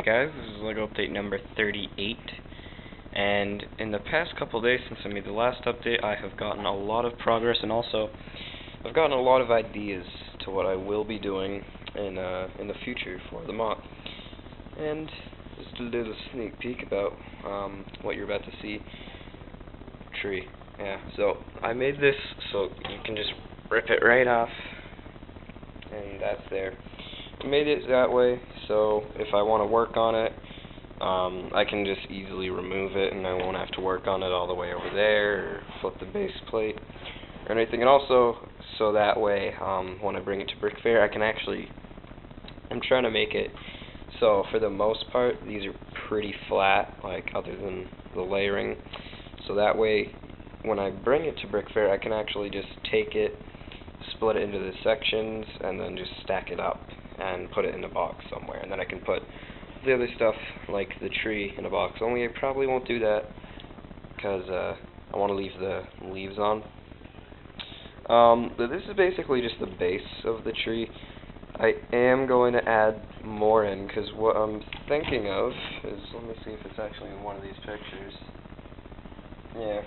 Hey guys, this is LEGO update number 38, and in the past couple of days since I made the last update, I have gotten a lot of progress, and also I've gotten a lot of ideas to what I will be doing in the future for the mod. And just a little sneak peek about what you're about to see. Tree. Yeah, so I made this so you can just rip it right off, and that's there. I made it that way so if I want to work on it, I can just easily remove it and I won't have to work on it all the way over there or flip the base plate or anything. And also so that way when I bring it to Brick Fair, I'm trying to make it so for the most part these are pretty flat, like other than the layering, so that way when I bring it to Brick Fair I can actually just take it, split it into the sections, and then just stack it up and put it in a box somewhere, and then I can put the other stuff like the tree in a box. Only I probably won't do that because I want to leave the leaves on. But this is basically just the base of the tree. I am going to add more in because what I'm thinking of is, let me see if it's actually in one of these pictures. Yeah.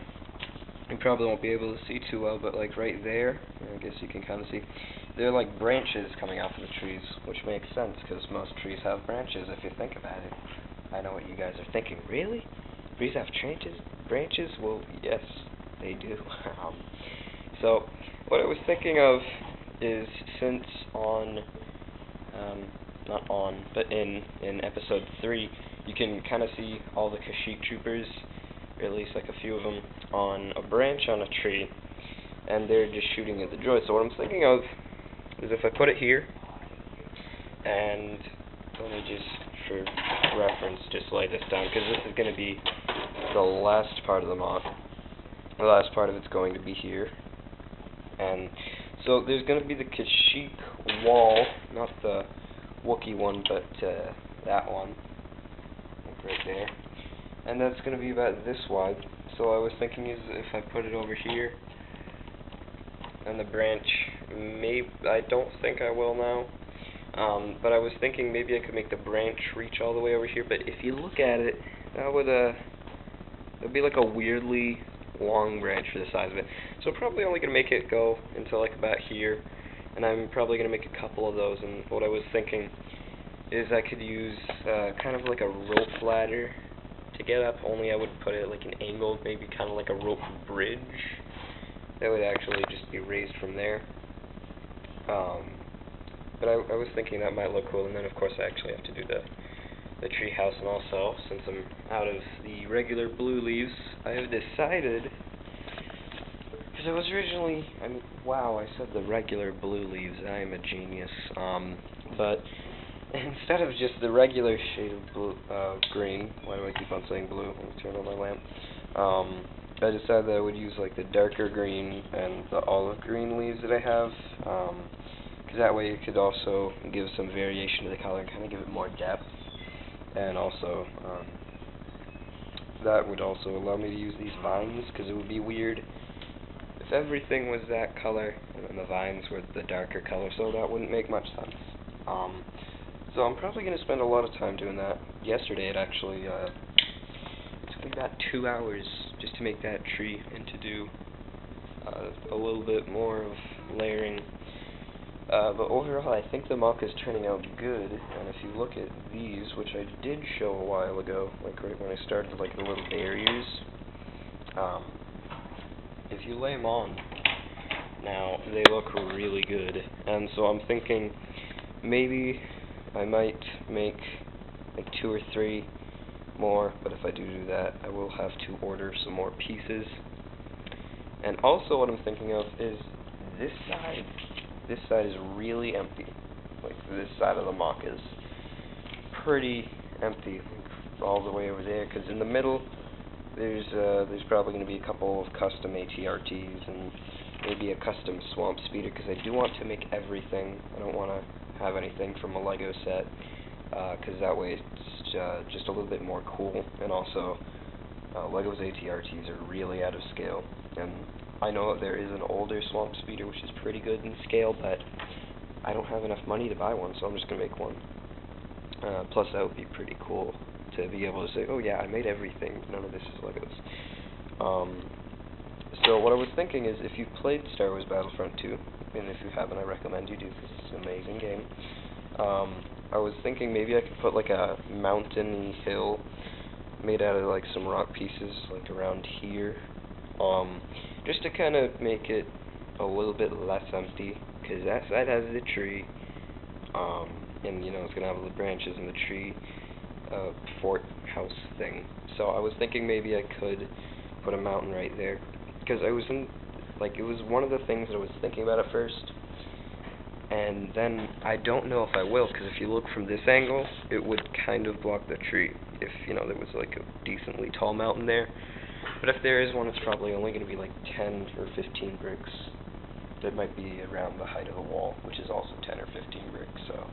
You probably won't be able to see too well, but like right there, I guess you can kind of see, they're like branches coming out of the trees, which makes sense because most trees have branches if you think about it. I know what you guys are thinking. Really? Trees have branches? Well, yes, they do. So, what I was thinking of is since in episode 3, you can kind of see all the Kashyyyk troopers, or at least like a few of them, on a branch on a tree, and they're just shooting at the droid. So what I'm thinking of is if I put it here, and let me just, for reference, just lay this down, because this is going to be the last part of the mod. The last part of it's going to be here. And so there's going to be the Kashyyyk wall, not the Wookiee one, but that one, like right there. And that's going to be about this wide. So I was thinking is if I put it over here, and the branch, maybe, I don't think I will now, but I was thinking maybe I could make the branch reach all the way over here, but if you look at it, that would, it'd be like a weirdly long branch for the size of it. So I'm probably only going to make it go until like about here, and I'm probably going to make a couple of those, and what I was thinking is I could use kind of like a rope ladder to get up, only I would put it like an angle, maybe kind of like a rope bridge that would actually just be raised from there. But I was thinking that might look cool, and then of course I actually have to do the tree house, and also since I'm out of the regular blue leaves, I have decided, because I was originally, wow, I said the regular blue leaves, I am a genius, but instead of just the regular shade of blue, green, why do I keep on saying blue? Let me turn on my lamp. I decided that I would use like the darker green and the olive green leaves that I have, because that way it could also give some variation to the color and kind of give it more depth, and also that would also allow me to use these vines, because it would be weird if everything was that color and the vines were the darker color, so that wouldn't make much sense. So I'm probably going to spend a lot of time doing that. Yesterday it actually took me about 2 hours just to make that tree and to do a little bit more of layering. But overall I think the mock is turning out good, and if you look at these, which I did show a while ago, like right when I started, like the little barriers, if you lay them on, now they look really good, and so I'm thinking maybe I might make like 2 or 3 more, but if I do that, I will have to order some more pieces. And also what I'm thinking of is this side is really empty. Like this side of the mock is pretty empty, like all the way over there, because in the middle there's probably going to be a couple of custom ATRTs and maybe a custom swamp speeder, because I do want to make everything. I don't want to have anything from a Lego set, because that way it's just a little bit more cool, and also Lego's ATRTs are really out of scale, and I know that there is an older swamp speeder which is pretty good in scale, but I don't have enough money to buy one, so I'm just going to make one. Plus, that would be pretty cool to be able to say, oh yeah, I made everything. None of this is Legos. So what I was thinking is, if you've played Star Wars Battlefront 2, and if you haven't, I recommend you do, because it's an amazing game. I was thinking maybe I could put like a mountain hill made out of like some rock pieces, like around here, just to kind of make it a little bit less empty, because that side has the tree, and you know, it's gonna have the branches and the tree fort house thing. So I was thinking maybe I could put a mountain right there, because I was in, like, it was one of the things that I was thinking about at first, and then I don't know if I will, because if you look from this angle, it would kind of block the tree, if, you know, there was like a decently tall mountain there. But if there is one, it's probably only going to be like 10 or 15 bricks that might be around the height of the wall, which is also 10 or 15 bricks, so,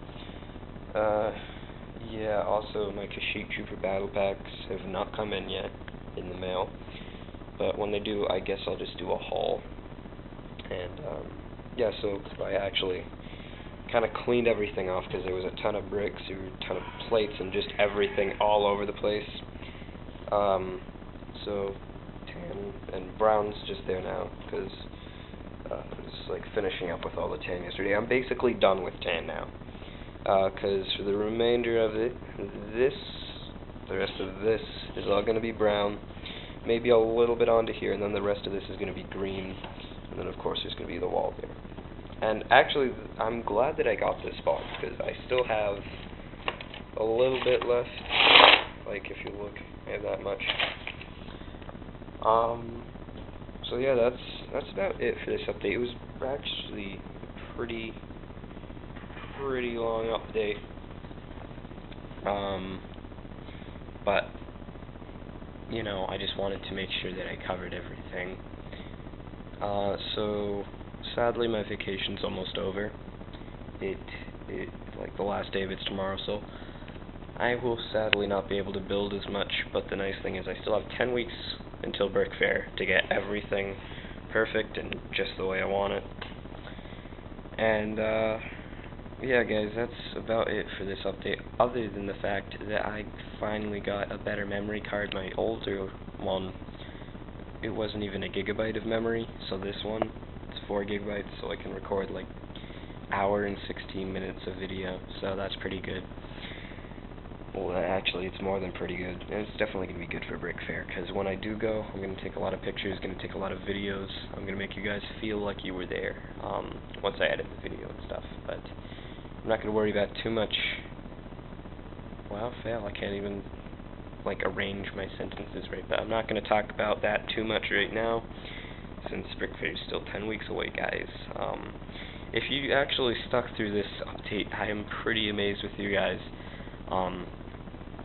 yeah, also my Kashyyyk Trooper battle packs have not come in yet in the mail, but when they do, I guess I'll just do a haul. And yeah, so I actually kind of cleaned everything off, because there was a ton of bricks, there were a ton of plates, and just everything all over the place. So tan and brown's just there now, because I was like finishing up with all the tan yesterday. I'm basically done with tan now, because for the remainder of it, the rest of this is all going to be brown, maybe a little bit onto here, and then the rest of this is going to be green, and then of course there's going to be the wall there. And actually, I'm glad that I got this box, because I still have a little bit left. Like, if you look, I have that much. So yeah, that's about it for this update. It was actually a pretty long update. But you know, I just wanted to make sure that I covered everything. So sadly, my vacation's almost over. Like, the last day of it's tomorrow, so I will sadly not be able to build as much, but the nice thing is I still have 10 weeks until Brick Fair to get everything perfect and just the way I want it. And, yeah guys, that's about it for this update, other than the fact that I finally got a better memory card. My older one, it wasn't even a gigabyte of memory, so this one, it's 4 gigabytes, so I can record like hour and 16 minutes of video, so that's pretty good. Well, actually, it's more than pretty good, and it's definitely going to be good for Brick Fair, because when I do go, I'm going to take a lot of pictures, going to take a lot of videos, I'm going to make you guys feel like you were there, once I edit the video and stuff, but I'm not going to worry about too much. Wow, fail, I can't even, like, arrange my sentences right, but I'm not going to talk about that too much right now, since Brick Fair is still 10 weeks away, guys. If you actually stuck through this update, I am pretty amazed with you guys.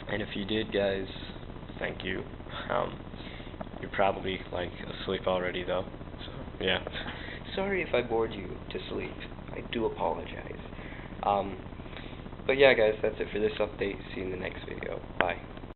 And if you did, guys, thank you. You're probably, like, asleep already, though, so, yeah. Sorry if I bored you to sleep. I do apologize. But yeah, guys, that's it for this update. See you in the next video. Bye.